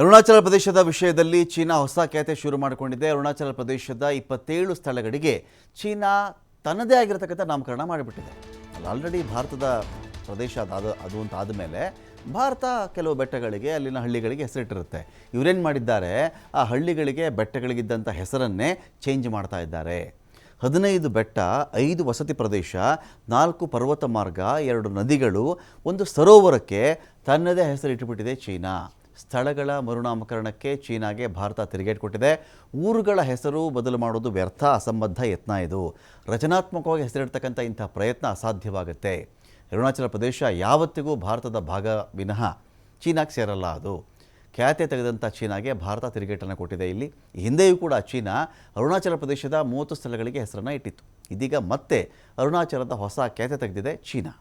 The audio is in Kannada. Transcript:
ಅರುಣಾಚಲ ಪ್ರದೇಶದ ವಿಷಯದಲ್ಲಿ ಚೀನಾ ಹೊಸ ಖ್ಯಾತೆ ಶುರು ಮಾಡಿಕೊಂಡಿದೆ. ಅರುಣಾಚಲ ಪ್ರದೇಶದ 27 ಸ್ಥಳಗಳಿಗೆ ಚೀನಾ ತನ್ನದೇ ಆಗಿರತಕ್ಕಂಥ ನಾಮಕರಣ ಮಾಡಿಬಿಟ್ಟಿದೆ. ಆಲ್ರೆಡಿ ಭಾರತದ ಪ್ರದೇಶ ಅದು ಅಂತ ಆದಮೇಲೆ ಭಾರತ ಕೆಲವು ಬೆಟ್ಟಗಳಿಗೆ ಅಲ್ಲಿನ ಹಳ್ಳಿಗಳಿಗೆ ಹೆಸರಿಟ್ಟಿರುತ್ತೆ. ಇವರೇನು ಮಾಡಿದ್ದಾರೆ, ಆ ಹಳ್ಳಿಗಳಿಗೆ ಬೆಟ್ಟಗಳಿಗಿದ್ದಂಥ ಹೆಸರನ್ನೇ ಚೇಂಜ್ ಮಾಡ್ತಾ ಇದ್ದಾರೆ. 15 ಬೆಟ್ಟ, 5 ವಸತಿ ಪ್ರದೇಶ, 4 ಪರ್ವತ ಮಾರ್ಗ, 2 ನದಿಗಳು, ಒಂದು ಸರೋವರಕ್ಕೆ ತನ್ನದೇ ಹೆಸರಿಟ್ಟುಬಿಟ್ಟಿದೆ ಚೀನಾ. ಸ್ಥಳಗಳ ಮರುನಾಮಕರಣಕ್ಕೆ ಚೀನಾಗೆ ಭಾರತ ತಿರುಗೇಟು ಕೊಟ್ಟಿದೆ. ಊರುಗಳ ಹೆಸರು ಬದಲು ಮಾಡೋದು ವ್ಯರ್ಥ, ಅಸಂಬದ್ಧ ಯತ್ನ. ಇದು ರಚನಾತ್ಮಕವಾಗಿ ಹೆಸರಿಡ್ತಕ್ಕಂಥ ಇಂಥ ಪ್ರಯತ್ನ ಅಸಾಧ್ಯವಾಗುತ್ತೆ. ಅರುಣಾಚಲ ಪ್ರದೇಶ ಯಾವತ್ತಿಗೂ ಭಾರತದ ಭಾಗ ವಿನಃ ಚೀನಾಗೆ ಸೇರಲ್ಲ. ಅದು ಖ್ಯಾತೆ ತೆಗೆದಂಥ ಚೀನಾಗೆ ಭಾರತ ತಿರುಗೇಟನ್ನು ಕೊಟ್ಟಿದೆ. ಇಲ್ಲಿ ಹಿಂದೆಯೂ ಕೂಡ ಚೀನಾ ಅರುಣಾಚಲ ಪ್ರದೇಶದ 30 ಸ್ಥಳಗಳಿಗೆ ಹೆಸರನ್ನು ಇಟ್ಟಿತ್ತು. ಇದೀಗ ಮತ್ತೆ ಅರುಣಾಚಲದ ಹೊಸ ಖ್ಯಾತೆ ತೆಗೆದಿದೆ ಚೀನಾ.